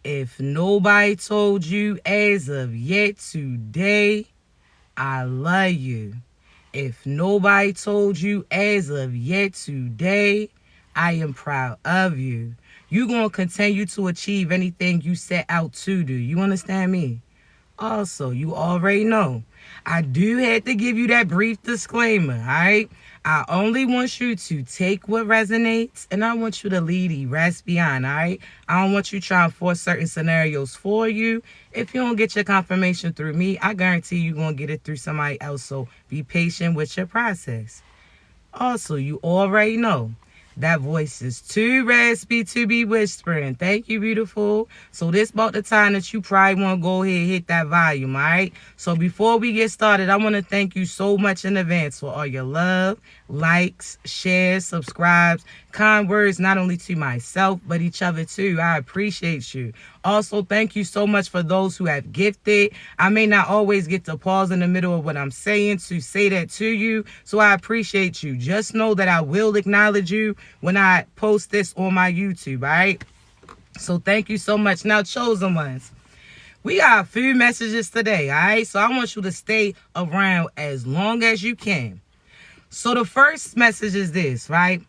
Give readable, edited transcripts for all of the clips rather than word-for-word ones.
If nobody told you as of yet today, I love you. If nobody told you as of yet today, I am proud of you. You're going to continue to achieve anything you set out to do. You understand me? Also, you already know, I do have to give you that brief disclaimer, all right? I only want you to take what resonates, and I want you to leave the rest behind, all right? I don't want you trying to force certain scenarios for you. If you don't get your confirmation through me, I guarantee you're going to get it through somebody else, so be patient with your process. Also, you already know that voice is too raspy to be whispering. Thank you, beautiful. So this about the time that you probably want to go ahead and hit that volume, all right? So before we get started, I want to thank you so much in advance for all your love, likes, shares, subscribes, kind words, not only to myself, but each other too. I appreciate you. Also, thank you so much for those who have gifted. I may not always get to pause in the middle of what I'm saying to say that to you, so I appreciate you. Just know that I will acknowledge you when I post this on my YouTube, all right? So thank you so much. Now, chosen ones, we got a few messages today, all right? So I want you to stay around as long as you can. So the first message is this, right?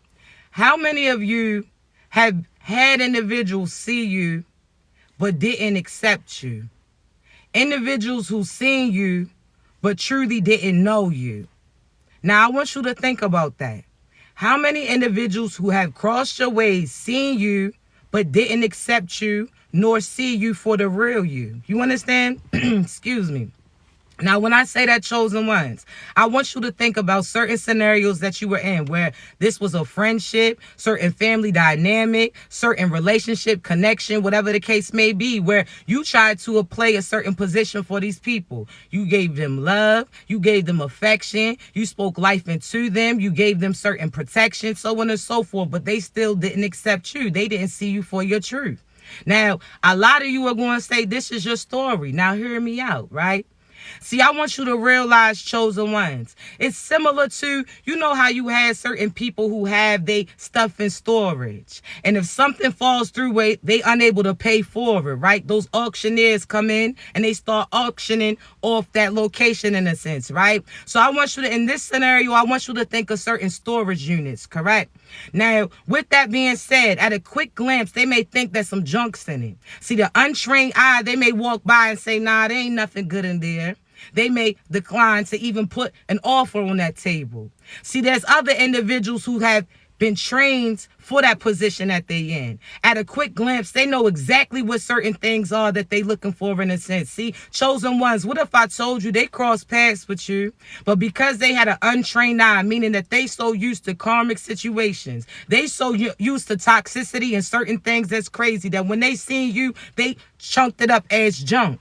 How many of you have had individuals see you but didn't accept you? Individuals who seen you but truly didn't know you. Now, I want you to think about that. How many individuals who have crossed your ways, seen you, but didn't accept you, nor see you for the real you? You understand? Excuse me. Now, when I say that, chosen ones, I want you to think about certain scenarios that you were in where this was a friendship, certain family dynamic, certain relationship connection, whatever the case may be, where you tried to play a certain position for these people. You gave them love, you gave them affection, you spoke life into them, you gave them certain protection, so on and so forth, but they still didn't accept you. They didn't see you for your truth. Now, a lot of you are going to say, this is your story. Now, hear me out, right? See, I want you to realize, chosen ones, it's similar to, you know how you had certain people who have their stuff in storage. And if something falls through, they unable to pay for it, right? Those auctioneers come in and they start auctioning off that location in a sense, right? So I want you to, in this scenario, I want you to think of certain storage units, correct? Now, with that being said, at a quick glance, they may think there's some junks in it. See, the untrained eye, they may walk by and say, nah, there ain't nothing good in there. They may decline to even put an offer on that table. See, there's other individuals who have been trained for that position that they in. At a quick glance, they know exactly what certain things are that they looking for in a sense. See, chosen ones, what if I told you they crossed paths with you, but because they had an untrained eye, meaning that they so used to karmic situations, they so used to toxicity and certain things that's crazy that when they seen you, they chunked it up as junk.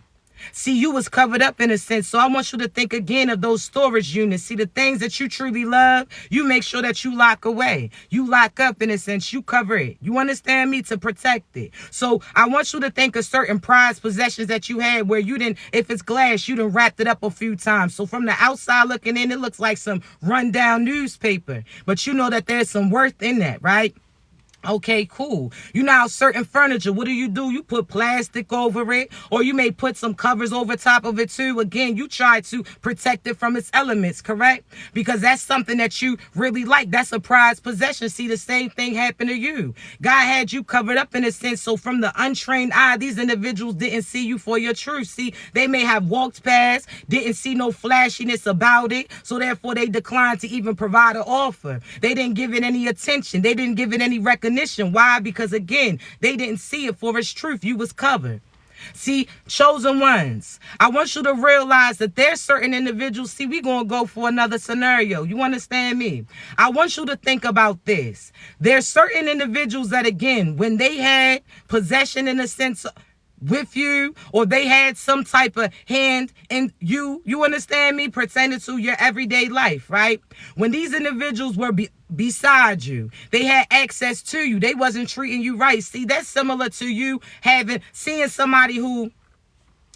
See, you was covered up in a sense. So I want you to think again of those storage units. See, the things that you truly love, you make sure that you lock away. You lock up in a sense. You cover it. You understand me? To protect it. So I want you to think of certain prized possessions that you had where you didn't, if it's glass, you done wrapped it up a few times. So from the outside looking in, it looks like some rundown newspaper. But you know that there's some worth in that, right? Okay, cool. You know how certain furniture, what do? You put plastic over it, or you may put some covers over top of it too. Again, you try to protect it from its elements, correct? Because that's something that you really like. That's a prized possession. See, the same thing happened to you. God had you covered up in a sense. So from the untrained eye, these individuals didn't see you for your truth. See, they may have walked past, didn't see no flashiness about it. So therefore, they declined to even provide an offer. They didn't give it any attention. They didn't give it any recognition. Why? Because again, they didn't see it for its truth. You was covered. See, chosen ones, I want you to realize that there's certain individuals. See, we're going to go for another scenario. You understand me? I want you to think about this. There's certain individuals that, again, when they had possession in a sense with you, or they had some type of hand in you understand me, pertaining to your everyday life, right? When these individuals were beside you, they had access to you, they wasn't treating you right. See, that's similar to you seeing somebody who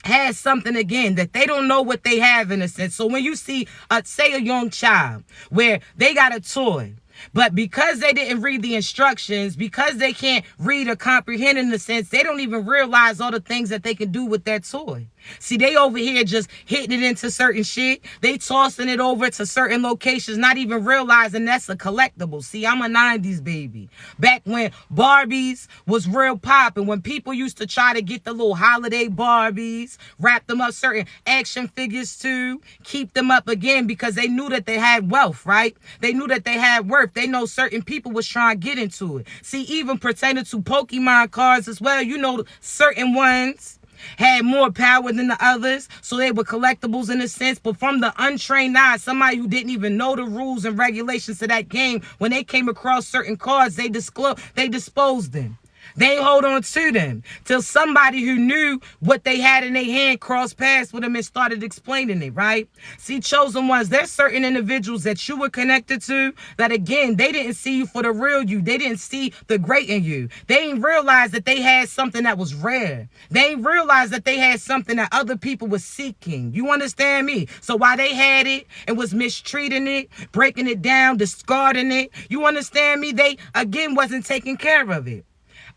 has something, again, that they don't know what they have in a sense. So when you see, say, a young child where they got a toy, But because they didn't read the instructions, because they can't read or comprehend in a sense, they don't even realize all the things that they can do with that toy. See, they over here just hitting it into certain shit. They tossing it over to certain locations, not even realizing that's a collectible. See, I'm a 90s baby. Back when Barbies was real popping, when people used to try to get the little holiday Barbies, wrap them up certain action figures too, keep them up again because they knew that they had wealth, right? They knew that they had worth. They know certain people was trying to get into it. See, even pertaining to Pokemon cards as well, you know, certain ones had more power than the others, so they were collectibles in a sense. But from the untrained eye, somebody who didn't even know the rules and regulations of that game, when they came across certain cards, they disposed them. They ain't hold on to them till somebody who knew what they had in their hand crossed paths with them and started explaining it, right? See, chosen ones, there's certain individuals that you were connected to that, again, they didn't see you for the real you. They didn't see the great in you. They didn't realize that they had something that was rare. They didn't realize that they had something that other people were seeking. You understand me? So while they had it and was mistreating it, breaking it down, discarding it, you understand me? They, again, wasn't taking care of it.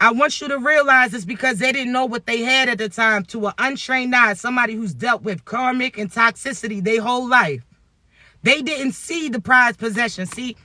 I want you to realize it's because they didn't know what they had at the time. To an untrained eye, somebody who's dealt with karmic and toxicity their whole life, they didn't see the prized possession. See,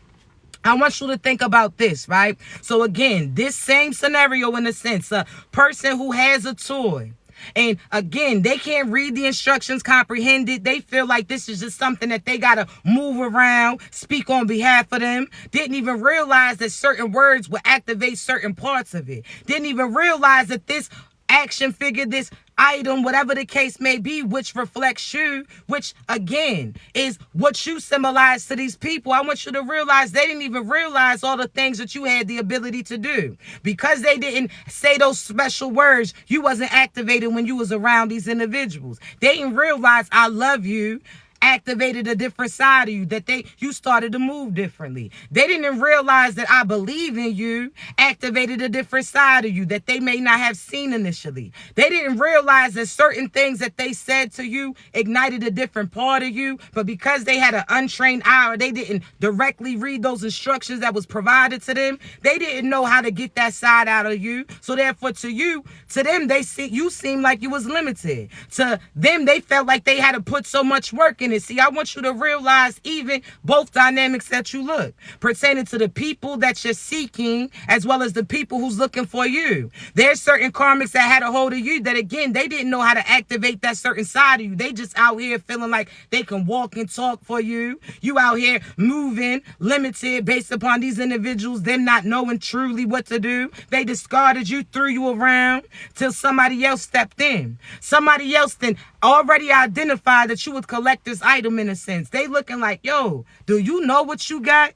I want you to think about this, right? So again, this same scenario in a sense, a person who has a toy, and again, they can't read the instructions, comprehend it. They feel like this is just something that they got to move around, speak on behalf of them. Didn't even realize that certain words would activate certain parts of it. Didn't even realize that this action figure, this item, whatever the case may be, which reflects you, which again is what you symbolize to these people. I want you to realize they didn't even realize all the things that you had the ability to do. Because they didn't say those special words, you wasn't activated when you was around these individuals. They didn't realize I love you activated a different side of you, that you started to move differently. They didn't realize that I believe in you activated a different side of you that they may not have seen initially. They didn't realize that certain things that they said to you ignited a different part of you, but because they had an untrained eye, or they didn't directly read those instructions that was provided to them, they didn't know how to get that side out of you. So therefore to them, they see you seem like you was limited. To them, they felt like they had to put so much work in it. See, I want you to realize even both dynamics that you look, pertaining to the people that you're seeking as well as the people who's looking for you. There's certain karmics that had a hold of you that, again, they didn't know how to activate that certain side of you. They just out here feeling like they can walk and talk for you. You out here moving limited based upon these individuals, them not knowing truly what to do. They discarded you, threw you around till somebody else stepped in. Somebody else then already identified that you would collect this item in a sense. They looking like, yo, do you know what you got?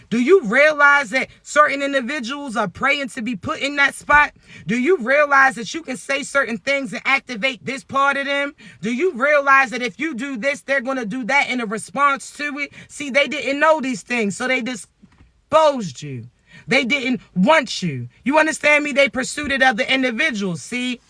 Do you realize that certain individuals are praying to be put in that spot? Do you realize that you can say certain things and activate this part of them? Do you realize that if you do this, they're going to do that in a response to it? See, they didn't know these things, so they disposed you. They didn't want you. You understand me? They pursued it other individuals. See,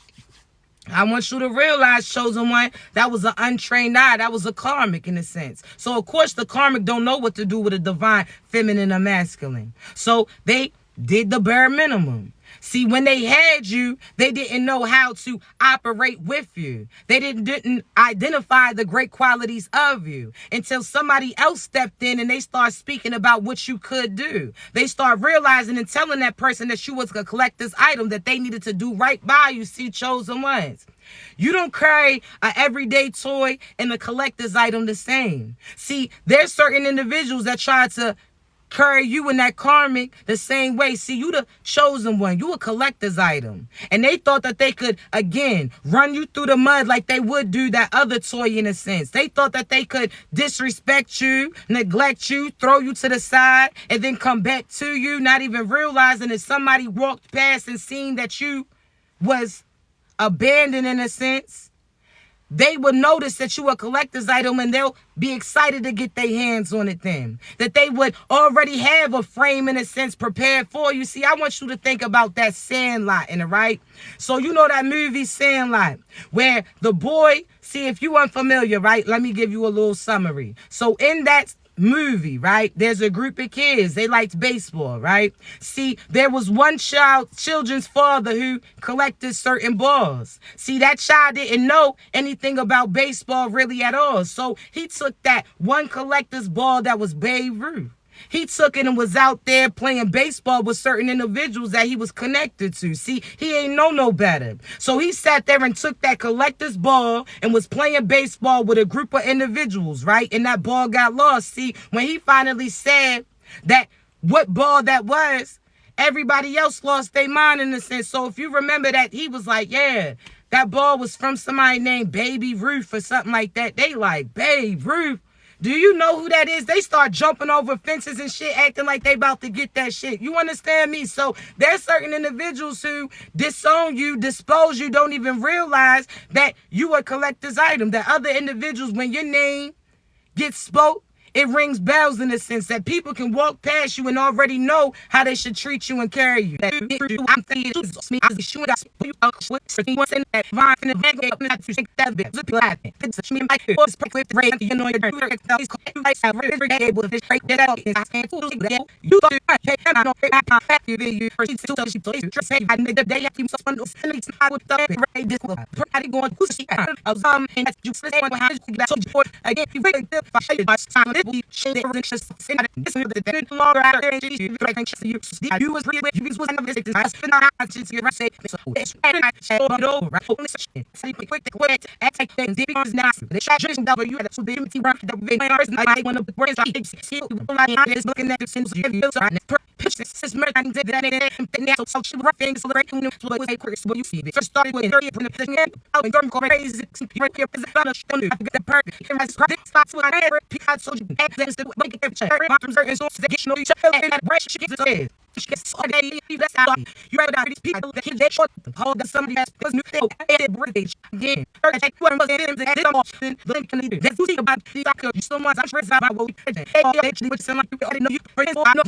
I want you to realize, chosen one, that was an untrained eye. That was a karmic in a sense. So, of course, the karmic don't know what to do with a divine feminine or masculine. So they did the bare minimum. See, when they had you, they didn't know how to operate with you. They didn't identify the great qualities of you until somebody else stepped in and they start speaking about what you could do. They start realizing and telling that person that you was going to collect this item, that they needed to do right by you. See, chosen ones. You don't carry an everyday toy and a collector's item the same. See, there's certain individuals that try to carry you in that karmic the same way. See, you the chosen one. You a collector's item. And they thought that they could, again, run you through the mud like they would do that other toy in a sense. They thought that they could disrespect you, neglect you, throw you to the side, and then come back to you, not even realizing that somebody walked past and seen that you was abandoned in a sense. They will notice that you a collector's item and they'll be excited to get their hands on it then. That they would already have a frame in a sense prepared for you. See, I want you to think about that Sandlot, right? So you know that movie Sandlot, where the boy, see, if you unfamiliar, right? Let me give you a little summary. So in that movie, right? There's a group of kids. They liked baseball, right? See, there was one children's father who collected certain balls. See, that child didn't know anything about baseball really at all. So he took that one collector's ball that was Babe Ruth. He took it and was out there playing baseball with certain individuals that he was connected to. See, he ain't know no better. So he sat there and took that collector's ball and was playing baseball with a group of individuals, right? And that ball got lost. See, when he finally said that what ball that was, everybody else lost their mind in a sense. So if you remember that, he was like, yeah, that ball was from somebody named Baby Ruth or something like that. They like, Babe Ruth? Do you know who that is? They start jumping over fences and shit, acting like they about to get that shit. You understand me? So there's certain individuals who disown you, dispose you, don't even realize that you a collector's item. That other individuals, when your name gets spoke, it rings bells in the sense that people can walk past you and already know how they should treat you and carry you.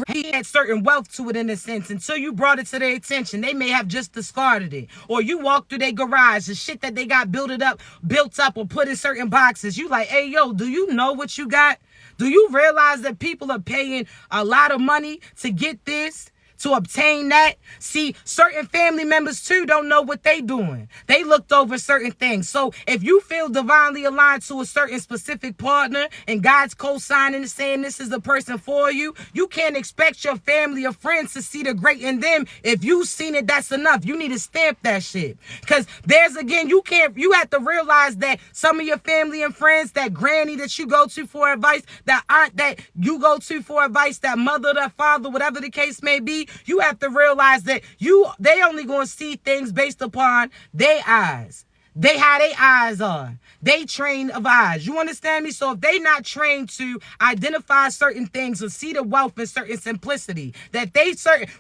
He had certain wealth to it in a sense. Until you brought it to their attention, they may have just discarded it. Or you walk through their garage, the shit that they got built up or put in certain boxes. You like, hey, yo, do you know what you got? Do you realize that people are paying a lot of money to get this, to obtain that? See, certain family members too don't know what they doing. They looked over certain things. So if you feel divinely aligned to a certain specific partner and God's co-signing and saying this is the person for you, you can't expect your family or friends to see the great in them. If you've seen it, that's enough. You need to stamp that shit. Because there's, again, you have to realize that some of your family and friends, that granny that you go to for advice, that aunt that you go to for advice, that mother, that father, whatever the case may be, you have to realize that they only going to see things based upon their eyes. They how their eyes are. They train of eyes. You understand me? So if they not trained to identify certain things or see the wealth in certain simplicity, that they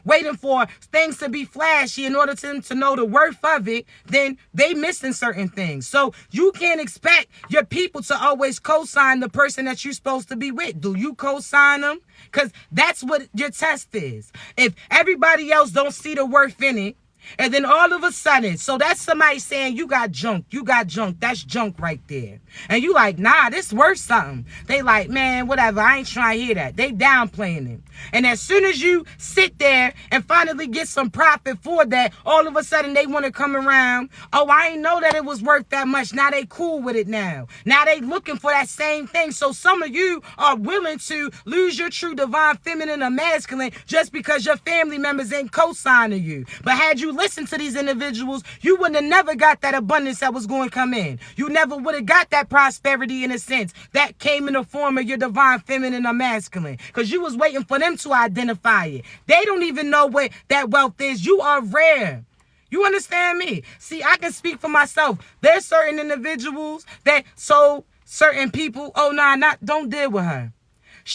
waiting for things to be flashy in order to them to know the worth of it, then they missing certain things. So you can't expect your people to always co-sign the person that you're supposed to be with. Do you co-sign them? Because that's what your test is. If everybody else don't see the worth in it, and then all of a sudden, so that's somebody saying you got junk, that's junk right there. And you like, nah, this worth something. They like, man, whatever, I ain't trying to hear that. They downplaying it. And as soon as you sit there and finally get some profit for that, all of a sudden they want to come around. Oh, I ain't know that it was worth that much. Now they cool with it now. Now they looking for that same thing. So some of you are willing to lose your true divine feminine or masculine just because your family members ain't co-signing you. But had you listened to these individuals, you wouldn't have never got that abundance that was going to come in. You never would have got that prosperity in a sense that came in the form of your divine feminine or masculine, because you was waiting for them to identify it. They don't even know what that wealth is. You are rare. You understand me? See, I can speak for myself. There's certain individuals that certain people, oh nah, don't deal with her.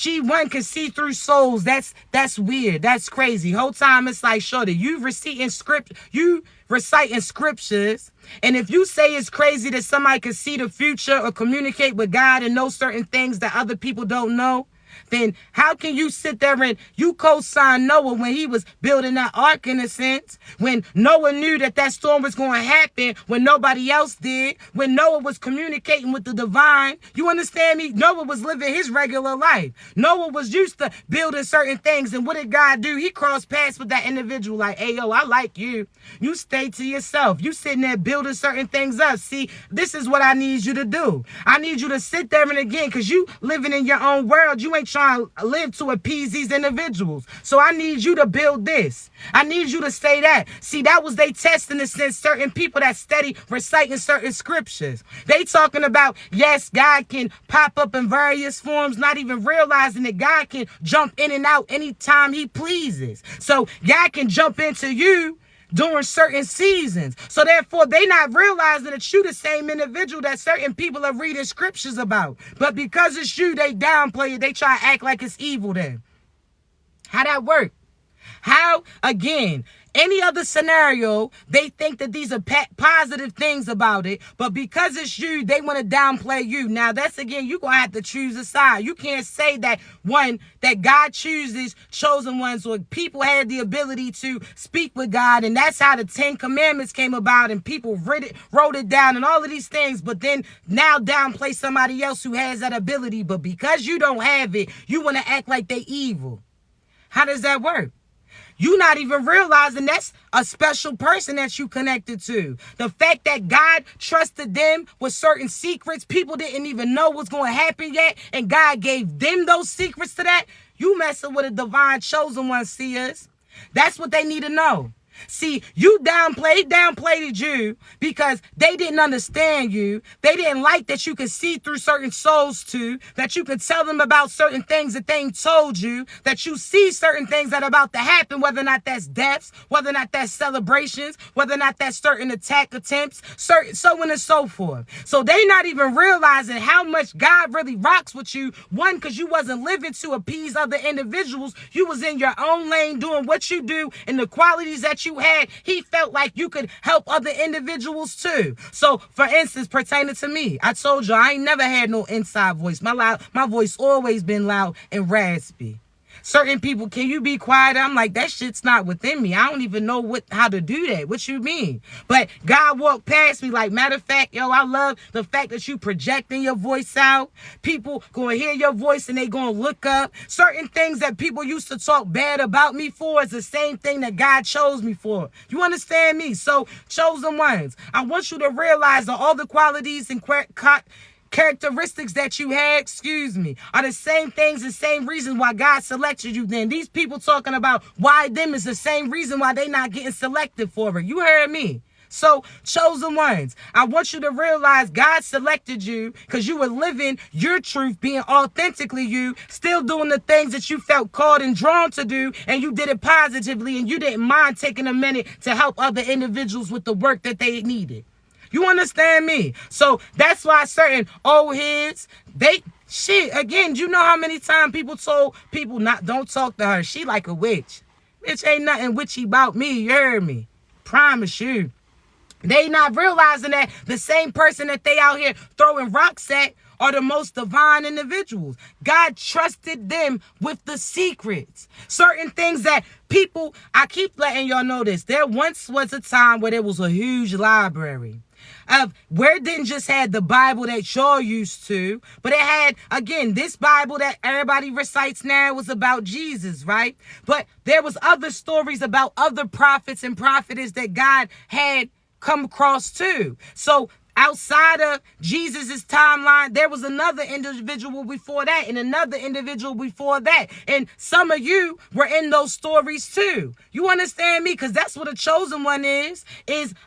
One can see through souls. That's weird. That's crazy. Whole time it's like, shorty, you reciting scriptures, and if you say it's crazy that somebody can see the future or communicate with God and know certain things that other people don't know, then how can you sit there and you co-sign Noah when he was building that ark, in a sense, when Noah knew that that storm was going to happen when nobody else did, when Noah was communicating with the divine? You understand me? Noah was living his regular life. Noah was used to building certain things, and what did God do? He crossed paths with that individual like, hey, yo, I like you. You stay to yourself. You sitting there building certain things up. See, this is what I need you to do. I need you to sit there and again, because you living in your own world. You ain't trying to live to appease these individuals. So I need you to build this. I need you to say that. See, that was they test in a sense, certain people that steady reciting certain scriptures. They talking about, yes, God can pop up in various forms, not even realizing that God can jump in and out anytime he pleases. So God can jump into you during certain seasons. So therefore, they not realizing that you the same individual that certain people are reading scriptures about. But because it's you, they downplay it. They try to act like it's evil then. How that work? How, again, any other scenario, they think that these are positive things about it, but because it's you, they want to downplay you. Now, that's, again, you're going to have to choose a side. You can't say that, one, that God chooses chosen ones, or people had the ability to speak with God, and that's how the 10 Commandments came about, and people wrote it down, and all of these things, but then now downplay somebody else who has that ability. But because you don't have it, you want to act like they evil. How does that work? You not even realizing that's a special person that you connected to. The fact that God trusted them with certain secrets, people didn't even know what's going to happen yet, and God gave them those secrets to that. You messing with a divine chosen one, seers. That's what they need to know. See, you downplayed you because they didn't understand you. They didn't like that you could see through certain souls too, that you could tell them about certain things that they ain't told you, that you see certain things that are about to happen, whether or not that's deaths, whether or not that's celebrations, whether or not that's certain attack attempts, certain so on and so forth. So they not even realizing how much God really rocks with you. One, because you wasn't living to appease other individuals. You was in your own lane doing what you do and the qualities that you had. He felt like you could help other individuals too. So, for instance, pertaining to me, I told you I ain't never had no inside voice. My voice always been loud and raspy. Certain people, can you be quiet? I'm like, that shit's not within me. I don't even know how to do that. What you mean? But God walked past me like, matter of fact, yo, I love the fact that you projecting your voice out. People going to hear your voice and they going to look up. Certain things that people used to talk bad about me for is the same thing that God chose me for. You understand me? So, chosen ones, I want you to realize that all the qualities and characteristics that you had, are the same things and same reasons why God selected you then. These people talking about why them is the same reason why they not getting selected for it. You heard me? So, chosen ones, I want you to realize God selected you because you were living your truth, being authentically you, still doing the things that you felt called and drawn to do, and you did it positively, and you didn't mind taking a minute to help other individuals with the work that they needed. You understand me? So that's why certain old heads, again, you know how many times people told people don't talk to her. She like a witch. Bitch, ain't nothing witchy about me. You heard me? Promise you. They not realizing that the same person that they out here throwing rocks at are the most divine individuals. God trusted them with the secrets. Certain things that people, I keep letting y'all know this. There once was a time where there was a huge library of where it didn't just have the Bible that y'all used to, but it had, again, this Bible that everybody recites now was about Jesus, right? But there was other stories about other prophets and prophetess that God had come across too. So outside of Jesus's timeline, there was another individual before that and another individual before that. And some of you were in those stories too. You understand me? Because that's what a chosen one is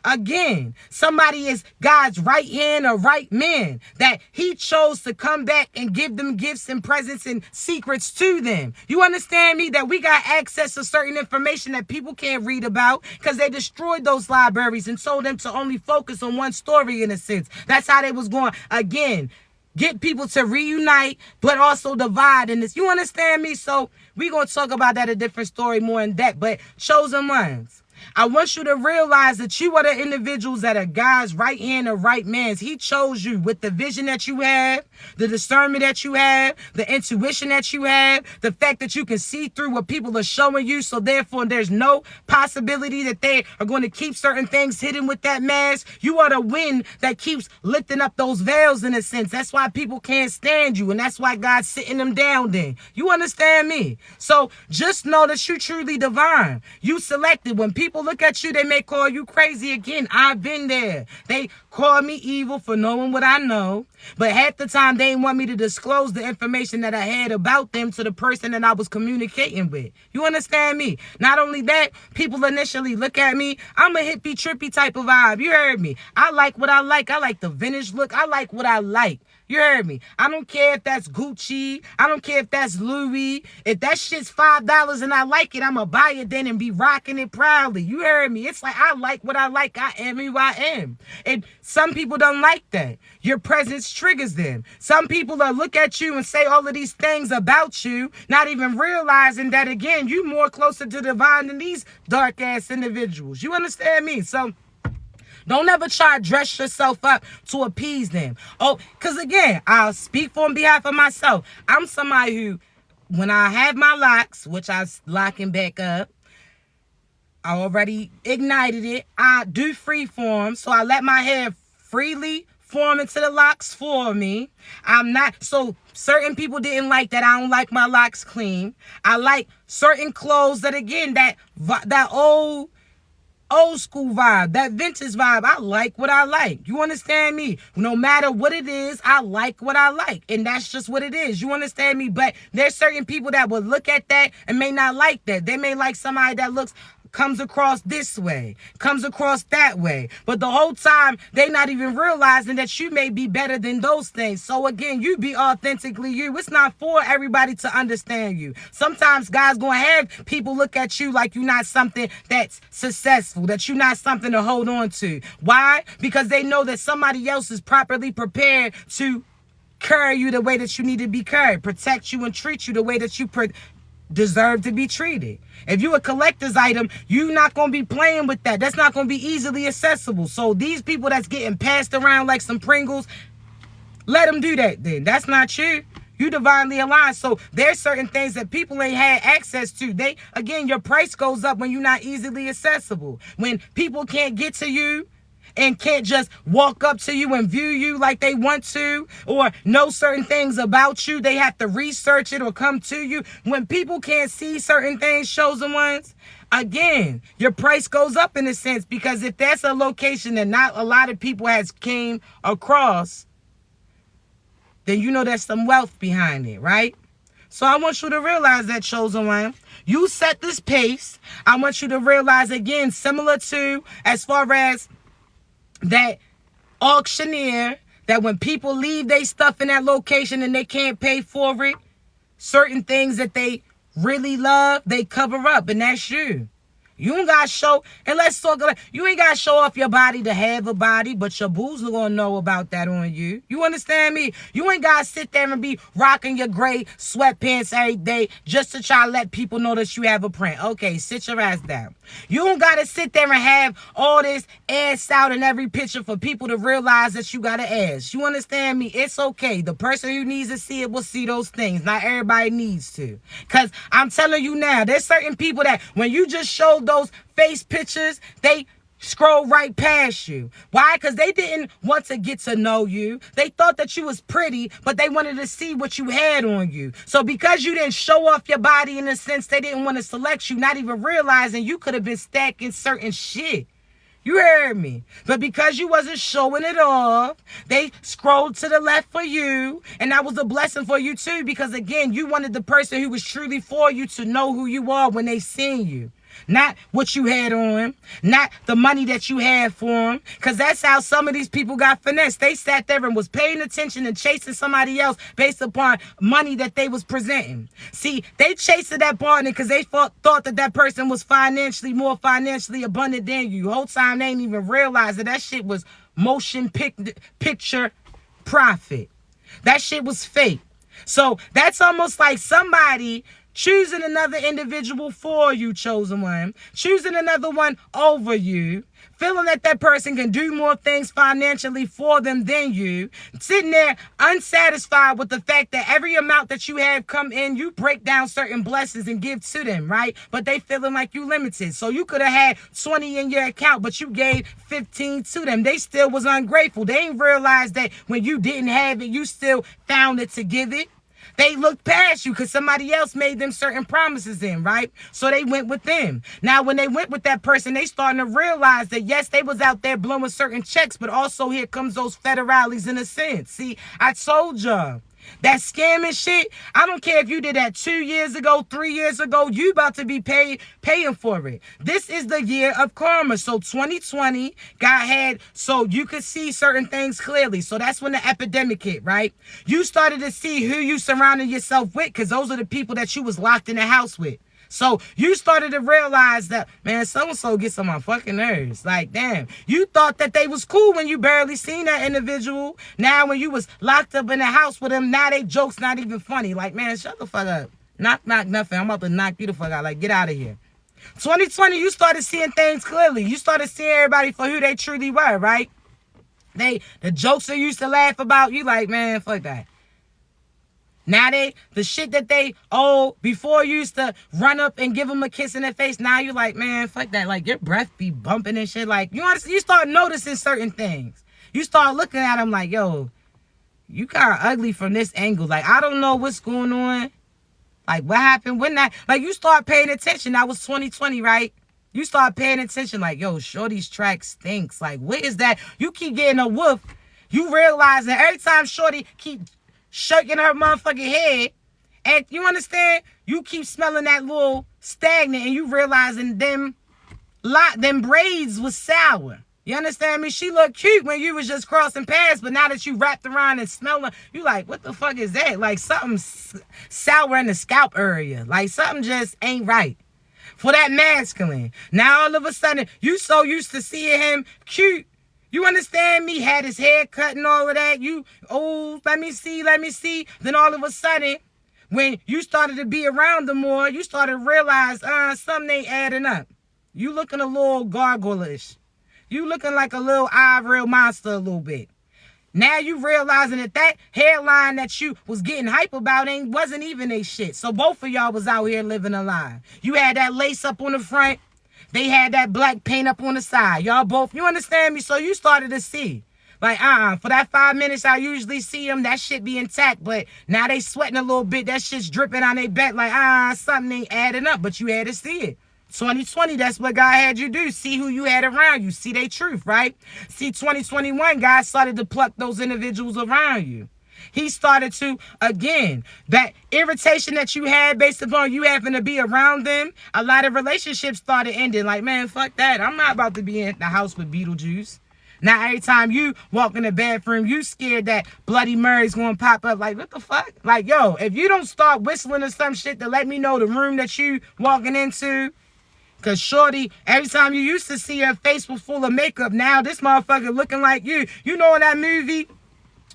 again, somebody is God's right hand or right man that he chose to come back and give them gifts and presents and secrets to them. You understand me? That we got access to certain information that people can't read about because they destroyed those libraries and told them to only focus on one story in a sense. That's how they was going, again, get people to reunite, but also divide in this. You understand me? So we're going to talk about that a different story more in depth. But chosen ones, I want you to realize that you are the individuals that are God's right hand or right man's. He chose you with the vision that you have, the discernment that you have, the intuition that you have, the fact that you can see through what people are showing you. So therefore, there's no possibility that they are going to keep certain things hidden with that mask. You are the wind that keeps lifting up those veils in a sense. That's why people can't stand you. And that's why God's sitting them down then. You understand me? So just know that you truly divine. You selected. When people look at you, they may call you crazy again. I've been there. They call me evil for knowing what I know. But half the time, they didn't want me to disclose the information that I had about them to the person that I was communicating with. You understand me? Not only that, people initially look at me. I'm a hippie, trippy type of vibe. You heard me. I like what I like. I like the vintage look. I like what I like. You heard me. I don't care if that's Gucci. I don't care if that's Louis. If that shit's $5 and I like it, I'ma buy it then and be rocking it proudly. You heard me. It's like I like what I like. I am who I am. And some people don't like that. Your presence triggers them. Some people will look at you and say all of these things about you, not even realizing that, again, you more closer to divine than these dark-ass individuals. You understand me? So don't ever try to dress yourself up to appease them. Oh, because again, I'll speak on behalf of myself. I'm somebody who, when I have my locks, which I was locking back up, I already ignited it. I do free form, so I let my hair freely form into the locks for me. I'm not, so certain people didn't like that. I don't like my locks clean. I like certain clothes that, again, that old school vibe, that vintage vibe. I like what I like. You understand me? No matter what it is, I like what I like. And that's just what it is. You understand me? But there's certain people that will look at that and may not like that. They may like somebody that comes across this way, comes across that way. But the whole time, they not even realizing that you may be better than those things. So again, you be authentically you. It's not for everybody to understand you. Sometimes God's going to have people look at you like you're not something that's successful, that you're not something to hold on to. Why? Because they know that somebody else is properly prepared to carry you the way that you need to be carried, protect you and treat you the way that you deserve to be treated. If you a collector's item, you're not going to be playing with that. That's not going to be easily accessible. So these people that's getting passed around like some Pringles, let them do that then. That's not you. You divinely aligned. So there's certain things that people ain't had access to. Again, your price goes up when you're not easily accessible. When people can't get to you and can't just walk up to you and view you like they want to, or know certain things about you. They have to research it or come to you. When people can't see certain things, chosen ones, again, your price goes up in a sense, because if that's a location that not a lot of people has came across, then you know there's some wealth behind it, right? So I want you to realize that, chosen one. You set this pace. I want you to realize, again, similar to as far as that auctioneer, that when people leave their stuff in that location and they can't pay for it, certain things that they really love, they cover up, and that's you. You ain't got to show, and let's talk about, you ain't got to show off your body to have a body, but your boo's are going to know about that on you. You understand me? You ain't got to sit there and be rocking your gray sweatpants every day just to try to let people know that you have a print. Okay, sit your ass down. You don't got to sit there and have all this ass out in every picture for people to realize that you got an ass. You understand me? It's okay. The person who needs to see it will see those things. Not everybody needs to. Because I'm telling you now, there's certain people that when you just showed those face pictures, they scroll right past you. Why? Because they didn't want to get to know you. They thought that you was pretty, but they wanted to see what you had on you. So because you didn't show off your body, in a sense, they didn't want to select you, not even realizing you could have been stacking certain shit. You heard me. But because you wasn't showing it off, they scrolled to the left for you. And that was a blessing for you too, because again, you wanted the person who was truly for you to know who you are when they seen you. Not what you had on, not the money that you had for them. Because that's how some of these people got finessed. They sat there and was paying attention and chasing somebody else based upon money that they was presenting. See, they chased that partner because they thought that that person was more financially abundant than you. Whole time they ain't even realize that shit was motion picture profit. That shit was fake. So that's almost like somebody choosing another individual for you, chosen one, choosing another one over you, feeling that that person can do more things financially for them than you, sitting there unsatisfied with the fact that every amount that you have come in, you break down certain blessings and give to them, right? But they feeling like you limited. So you could have had 20 in your account, but you gave 15 to them. They still was ungrateful. They ain't realized that when you didn't have it, you still found it to give it. They looked past you because somebody else made them certain promises in, right? So they went with them. Now, when they went with that person, they starting to realize that, yes, they was out there blowing certain checks, but also here comes those federales in a sense. See, I told y'all. That scamming shit, I don't care if you did that 2 years ago, 3 years ago, you about to be paying for it. This is the year of karma. So 2020 got had so you could see certain things clearly. So that's when the epidemic hit, right? You started to see who you surrounded yourself with because those are the people that you was locked in the house with. So you started to realize that, man, so-and-so gets on my fucking nerves. Like, damn, you thought that they was cool when you barely seen that individual. Now when you was locked up in the house with them, now they jokes not even funny. Like, man, shut the fuck up. Knock, nothing. I'm about to knock you the fuck out. Like, get out of here. 2020, you started seeing things clearly. You started seeing everybody for who they truly were, right? The jokes they used to laugh about, you like, man, fuck that. Now the shit that they, before you used to run up and give them a kiss in their face, now you're like, man, fuck that. Like, your breath be bumping and shit. Like, you start noticing certain things. You start looking at them like, yo, you kind of ugly from this angle. Like, I don't know what's going on. Like, what happened when that, like, you start paying attention. That was 2020, right? You start paying attention like, yo, Shorty's track stinks. Like, what is that? You keep getting a woof. You realize that every time Shorty keep shaking her motherfucking head, and you understand, you keep smelling that little stagnant, and you realizing them braids was sour. You understand me? She looked cute when you was just crossing paths, but now that you wrapped around and smelling, you like, what the fuck is that? Like, something sour in the scalp area. Like, something just ain't right for that masculine. Now all of a sudden, you so used to seeing him cute. You understand me? Had his hair cut and all of that. Let me see. Then all of a sudden, when you started to be around them more, you started to realize, something ain't adding up. You looking a little gargoyle-ish. You looking like a little eye-real monster a little bit. Now you realizing that hairline that you was getting hype about wasn't even a shit. So both of y'all was out here living a lie. You had that lace up on the front. They had that black paint up on the side. Y'all both, you understand me? So you started to see. Like, for that 5 minutes I usually see them, that shit be intact. But now they sweating a little bit. That shit's dripping on their back. Like, something ain't adding up. But you had to see it. 2020, that's what God had you do. See who you had around you. See their truth, right? See, 2021, God started to pluck those individuals around you. He started to, again, that irritation that you had based upon you having to be around them, a lot of relationships started ending. Like, man, fuck that. I'm not about to be in the house with Beetlejuice. Now, every time you walk in the bathroom, you scared that Bloody Mary's going to pop up. Like, what the fuck? Like, yo, if you don't start whistling or some shit to let me know the room that you walking into, because Shorty, every time you used to see her face was full of makeup, now this motherfucker looking like you. You know in that movie,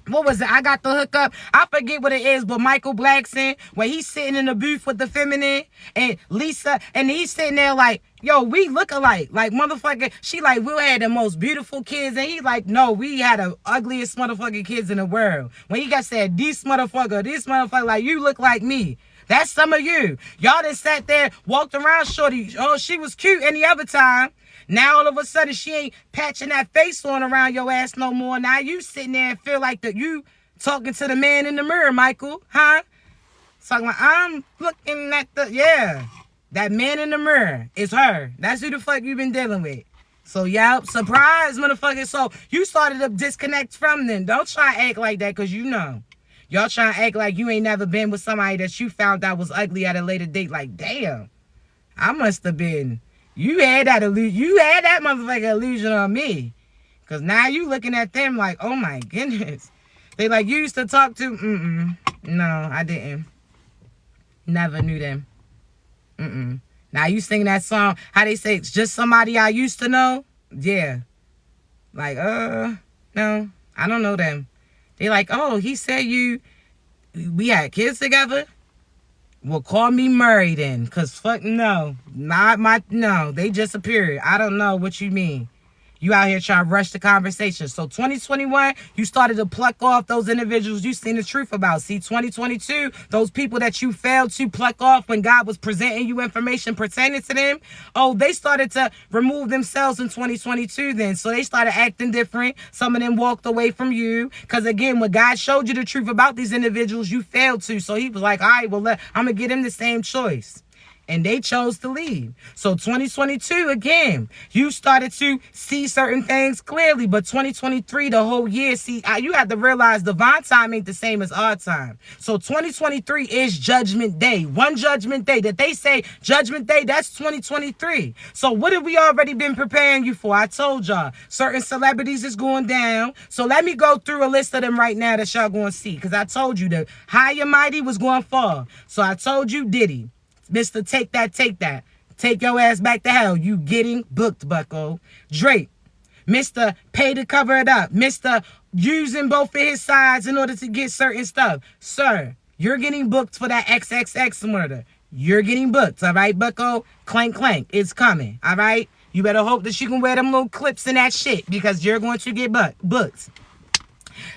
what was it? I Got the Hook Up. I forget what it is, but Michael Blackson, where he's sitting in the booth with the feminine and Lisa, and he's sitting there like, yo, we look alike. Like, motherfucker, she like, Will had the most beautiful kids, and he like, no, we had the ugliest motherfucking kids in the world. When he got said, this motherfucker, like, you look like me. That's some of you. Y'all just sat there, walked around Shorty. Oh, she was cute any other time. Now all of a sudden she ain't patching that face on around your ass no more. Now you sitting there and feel like you talking to the man in the mirror, Michael, huh? Talking like, I'm looking at that man in the mirror is her. That's who the fuck you been dealing with. So yeah, surprise, motherfucker. So you started to disconnect from them. Don't try to act like that, because you know. Y'all trying to act like you ain't never been with somebody that you found out was ugly at a later date. Like, damn, I must have been. You had that illusion. You had that motherfucker illusion on me. Because now you looking at them like, oh my goodness. They like, you used to talk to? No, I didn't. Never knew them. Now you sing that song, how they say, it's just somebody I used to know? Yeah. Like, no, I don't know them. They like, oh, he said we had kids together? Well, call me Murray then, because fuck no. No. They just appeared. I don't know what you mean. You out here trying to rush the conversation. So 2021, you started to pluck off those individuals you seen the truth about. See, 2022, those people that you failed to pluck off when God was presenting you information pertaining to them, oh, they started to remove themselves in 2022 then. So they started acting different. Some of them walked away from you. Because again, when God showed you the truth about these individuals, you failed to. So he was like, all right, well, I'm going to give them the same choice. And they chose to leave. So 2022, again, you started to see certain things clearly. But 2023, the whole year, see, you have to realize divine time ain't the same as our time. So 2023 is Judgment Day. One Judgment Day. That they say Judgment Day, that's 2023. So what have we already been preparing you for? I told y'all, certain celebrities is going down. So let me go through a list of them right now that y'all going to see. Because I told you the high and mighty was going to fall. So I told you Diddy. Mr. Take That. Take your ass back to hell. You getting booked, bucko. Drake. Mr. Pay to cover it up. Mr. Using both of his sides in order to get certain stuff. Sir, you're getting booked for that XXX murder. You're getting booked, all right, bucko? Clank, clank. It's coming, all right? You better hope that you can wear them little clips in that shit because you're going to get booked.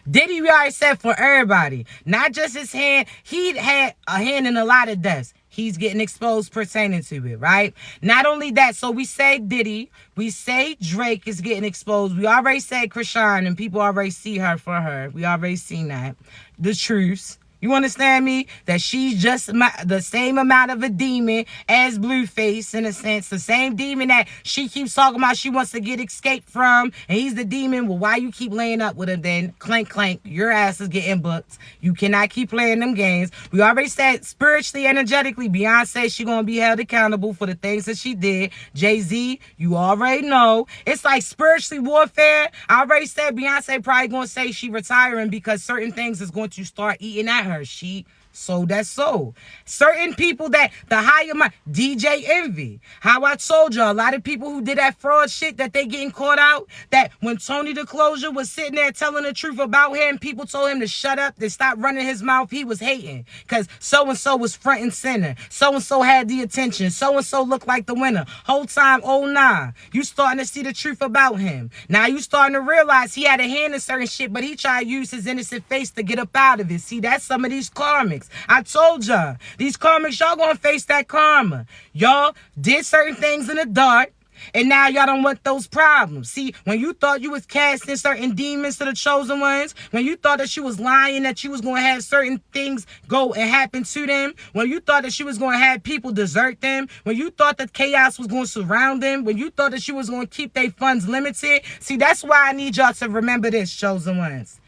Diddy, we already said for everybody. Not just his hand. He had a hand in a lot of deaths. He's getting exposed pertaining to it, right? Not only that, so we say Diddy, we say Drake is getting exposed. We already said Krishan, and people already see her for her. We already seen that. The truths. You understand me? That she's just the same amount of a demon as Blueface, in a sense. The same demon that she keeps talking about she wants to get escape from. And he's the demon. Well, why you keep laying up with him then? Clank, clank. Your ass is getting booked. You cannot keep playing them games. We already said spiritually, energetically, Beyonce, she going to be held accountable for the things that she did. Jay-Z, you already know. It's like spiritually warfare. I already said Beyonce probably going to say she retiring because certain things is going to start eating at her. She sold that soul. Certain people that the higher mind, DJ Envy. How I told you, a lot of people who did that fraud shit that they getting caught out, that when Tony the Closure was sitting there telling the truth about him, people told him to shut up, to stop running his mouth. He was hating because so-and-so was front and center. So-and-so had the attention. So-and-so looked like the winner. Whole time, oh nah. You starting to see the truth about him. Now you starting to realize he had a hand in certain shit, but he tried to use his innocent face to get up out of it. See, that's some of these karmics. I told y'all, these karmics, y'all gonna face that karma. Y'all did certain things in the dark, and now y'all don't want those problems. See, when you thought you was casting certain demons to the chosen ones, when you thought that she was lying, that you was going to have certain things go and happen to them, when you thought that she was going to have people desert them, when you thought that chaos was going to surround them, when you thought that she was going to keep their funds limited, see, that's why I need y'all to remember this, chosen ones.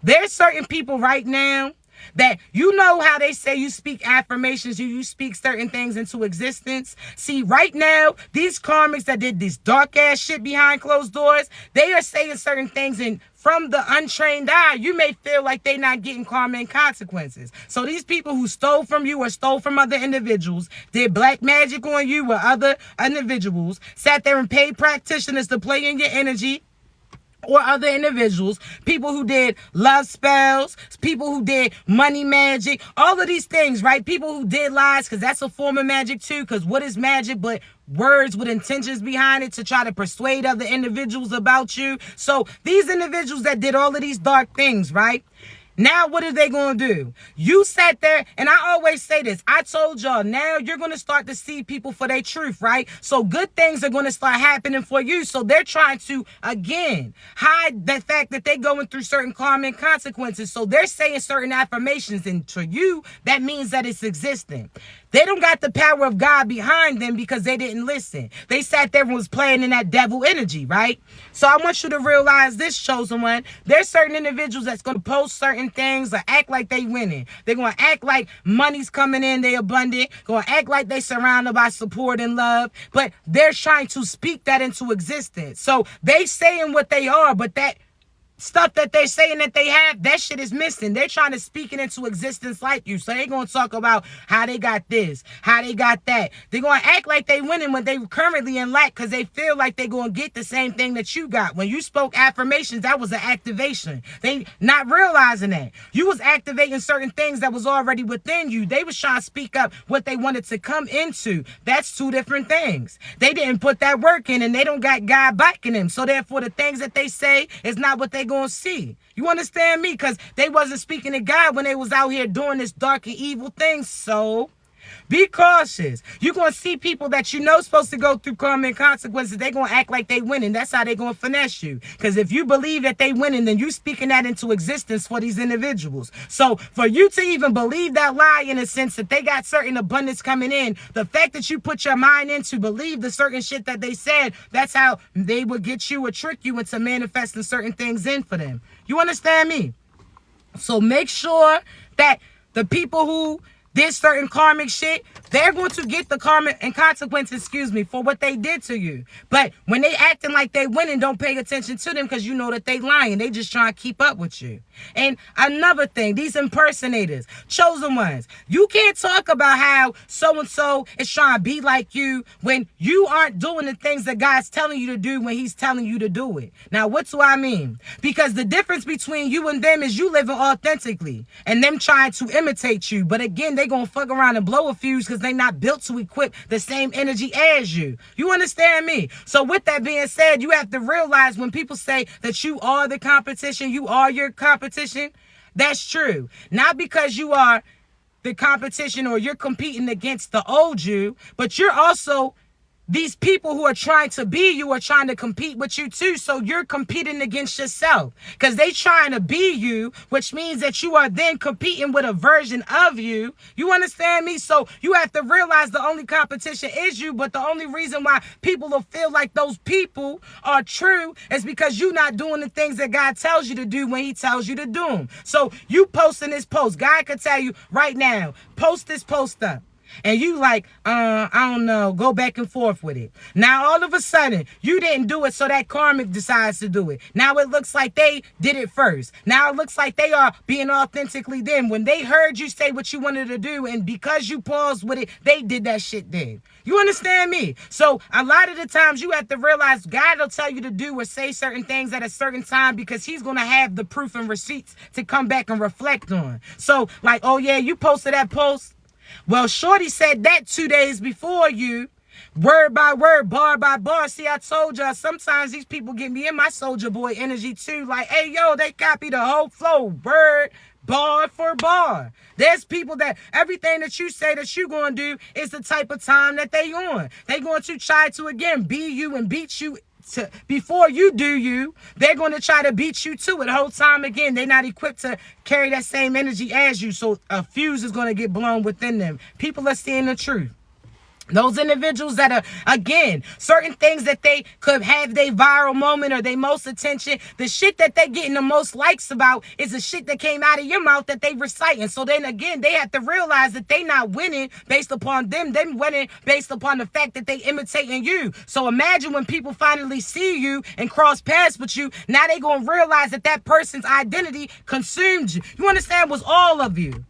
There's certain people right now that you know how they say you speak affirmations, you speak certain things into existence. See, right now, these karmics that did this dark ass shit behind closed doors, they are saying certain things, and from the untrained eye, you may feel like they're not getting karma and consequences. So these people who stole from you or stole from other individuals, did black magic on you or other individuals, sat there and paid practitioners to play in your energy, or other individuals, people who did love spells, people who did money magic, all of these things, right? People who did lies, because that's a form of magic too, because what is magic but words with intentions behind it to try to persuade other individuals about you? So these individuals that did all of these dark things, right? Now, what are they going to do? You sat there, and I always say this. I told y'all, now you're going to start to see people for their truth, right? So good things are going to start happening for you. So they're trying to, again, hide the fact that they're going through certain karma and consequences. So they're saying certain affirmations, and to you, that means that it's existing. They don't got the power of God behind them because they didn't listen. They sat there and was playing in that devil energy, right? So I want you to realize this, chosen one. There's certain individuals that's going to post certain things or act like they winning. They're going to act like money's coming in, they abundant. Going to act like they surrounded by support and love. But they're trying to speak that into existence. So they saying what they are, but that stuff that they're saying that they have, that shit is missing. They're trying to speak it into existence like you. So they're going to talk about how they got this, how they got that. They're going to act like they winning when they currently in lack because they feel like they're going to get the same thing that you got. When you spoke affirmations, that was an activation. They not realizing that. You was activating certain things that was already within you. They was trying to speak up what they wanted to come into. That's two different things. They didn't put that work in and they don't got God backing them. So therefore the things that they say is not what they gonna see. You understand me? Because they wasn't speaking to God when they was out here doing this dark and evil thing. So be cautious. You're going to see people that you know supposed to go through karma and consequences. They're going to act like they winning. That's how they're going to finesse you. Because if you believe that they winning, then you speaking that into existence for these individuals. So for you to even believe that lie in a sense that they got certain abundance coming in, the fact that you put your mind into believe the certain shit that they said, that's how they would get you or trick you into manifesting certain things in for them. You understand me? So make sure that the people who did certain karmic shit, they're going to get the karma and consequences, for what they did to you. But when they acting like they winning, don't pay attention to them because you know that they lying. They just trying to keep up with you. And another thing, these impersonators, chosen ones, you can't talk about how so-and-so is trying to be like you when you aren't doing the things that God's telling you to do when he's telling you to do it. Now, what do I mean? Because the difference between you and them is you living authentically and them trying to imitate you. But again, they gonna fuck around and blow a fuse because they not built to equip the same energy as you. You understand me? So with that being said, you have to realize when people say that you are the competition, you are your competition, that's true. Not because you are the competition or you're competing against the old you, but you're also these people who are trying to be you are trying to compete with you too. So you're competing against yourself because they trying to be you, which means that you are then competing with a version of you. You understand me? So you have to realize the only competition is you, but the only reason why people will feel like those people are true is because you're not doing the things that God tells you to do when he tells you to do them. So you posting this post, God could tell you right now, post this post up. And you like, I don't know, go back and forth with it. Now, all of a sudden, you didn't do it, so that karmic decides to do it. Now it looks like they did it first. Now it looks like they are being authentically them. When they heard you say what you wanted to do, and because you paused with it, they did that shit then. You understand me? So a lot of the times you have to realize God will tell you to do or say certain things at a certain time because he's going to have the proof and receipts to come back and reflect on. So like, oh yeah, you posted that post. Well, Shorty said that 2 days before you, word by word, bar by bar. See, I told y'all, sometimes these people get me in my soldier boy energy too. Like, hey, yo, they copy the whole flow, word, bar for bar. There's people that everything that you say that you going to do is the type of time that they on. They going to try to, again, be you and beat you. Before you do you, they're going to try to beat you to it. The whole time, again, they're not equipped to carry that same energy as you. So a fuse is going to get blown within them. People are seeing the truth. Those individuals that are, again, certain things that they could have their viral moment or their most attention, the shit that they getting the most likes about is the shit that came out of your mouth that they reciting. So then again, they have to realize that they not winning based upon them. They winning based upon the fact that they imitating you. So imagine when people finally see you and cross paths with you, now they going to realize that that person's identity consumed you. You understand? Was all of you.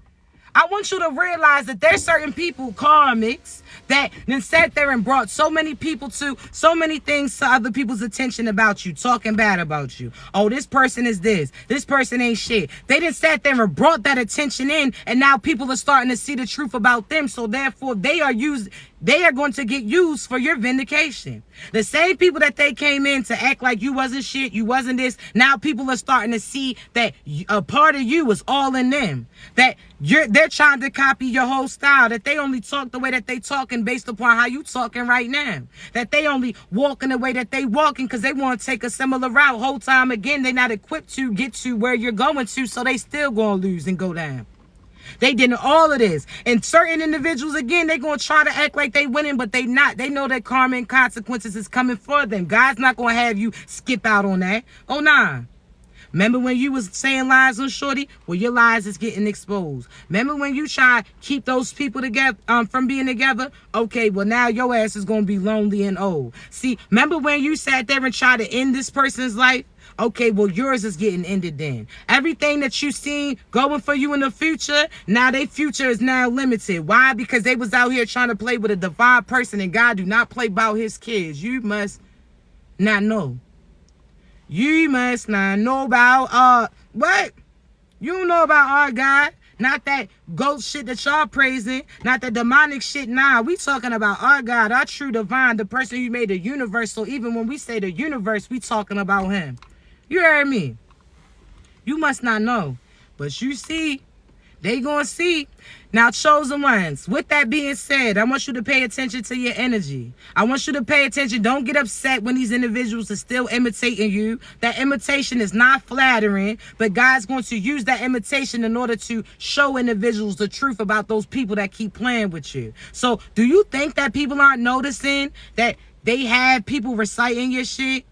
I want you to realize that there's certain people, karmics, that then sat there and brought so many people to, so many things to other people's attention about you, talking bad about you. Oh, this person is this person ain't shit. They didn't sat there and brought that attention in, and now people are starting to see the truth about them. So therefore, they are going to get used for your vindication. The same people that they came in to act like you wasn't shit, you wasn't this, now people are starting to see that a part of you is all in them. That they're trying to copy your whole style, that they only talk the way that they talking based upon how you talking right now. That they only walking the way that they walking because they want to take a similar route. Whole time again, they're not equipped to get to where you're going to, so they still gonna lose and go down. They did all of this. And certain individuals, again, they're going to try to act like they winning, but they not. They know that karma and consequences is coming for them. God's not going to have you skip out on that. Oh, nah. Remember when you was saying lies on Shorty? Well, your lies is getting exposed. Remember when you try to keep those people together from being together? Okay, well, now your ass is going to be lonely and old. See, remember when you sat there and tried to end this person's life? Okay, well, yours is getting ended then. Everything that you seen going for you in the future, now their future is now limited. Why? Because they was out here trying to play with a divine person, and God do not play about his kids. You must not know. You must not know about, what? You don't know about our God. Not that ghost shit that y'all praising. Not that demonic shit. Nah, we talking about our God, our true divine, the person who made the universe. So even when we say the universe, we talking about him. You heard me? You must not know. But you see, they gonna see. Now, chosen ones, with that being said, I want you to pay attention to your energy. I want you to pay attention. Don't get upset when these individuals are still imitating you. That imitation is not flattering, but God's going to use that imitation in order to show individuals the truth about those people that keep playing with you. So, do you think that people aren't noticing that they have people reciting your shit?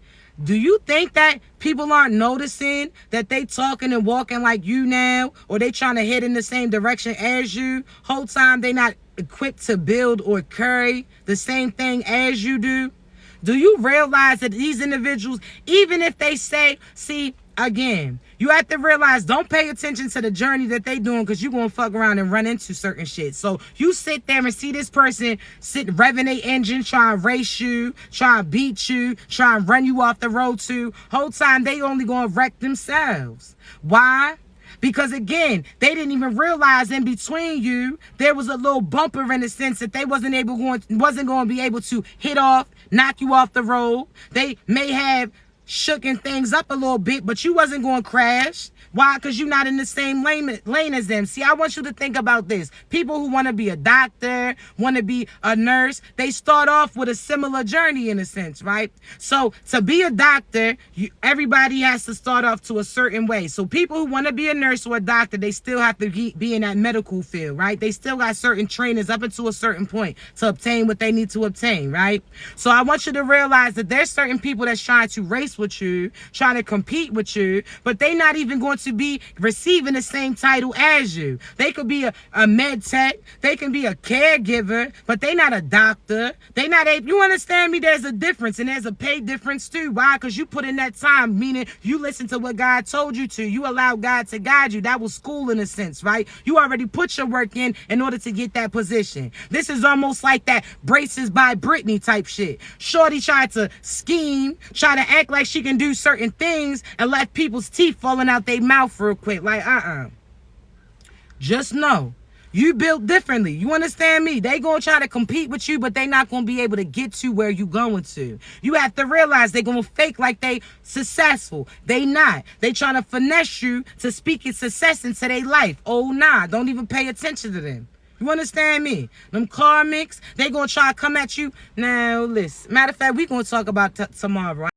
Do you think that people aren't noticing that they talking and walking like you now, or they trying to head in the same direction as you? Whole time they not equipped to build or carry the same thing as you do? Do you realize that these individuals, even if they say, see, again, you have to realize, don't pay attention to the journey that they doing, because you're going to fuck around and run into certain shit. So you sit there and see this person revving their engine, trying to race you, trying to beat you, trying to run you off the road too. Whole time they only going to wreck themselves. Why? Because again, they didn't even realize in between you there was a little bumper, in the sense that they wasn't going to be able to hit off, knock you off the road. They may have shooken things up a little bit, but you wasn't going to crash. Why? Because you're not in the same lane as them. See, I want you to think about this. People who want to be a doctor, want to be a nurse, they start off with a similar journey in a sense, right? So to be a doctor, everybody has to start off to a certain way. So people who want to be a nurse or a doctor, they still have to be in that medical field, right? They still got certain trainers up until a certain point to obtain what they need to obtain, right? So I want you to realize that there's certain people that's trying to race with you, trying to compete with you, but they not even going to be receiving the same title as you. They could be a med tech, they can be a caregiver, but they not a doctor. They not a, you understand me? There's a difference, and there's a pay difference too. Why? Because you put in that time, meaning you listen to what God told you to. You allow God to guide you. That was school in a sense, right? You already put your work in order to get that position. This is almost like that Braces by Britney type shit. Shorty tried to scheme, try to act like she can do certain things, and left people's teeth falling out their mouth real quick. Like, just know, you built differently. You understand me? They gonna try to compete with you, but they not gonna be able to get to where you going to. You have to realize they gonna fake like they successful. They not. They trying to finesse you to speak in success into their life. Oh, nah. Don't even pay attention to them. You understand me? Them karmics, they gonna try to come at you. Now, listen. Matter of fact, we gonna talk about tomorrow.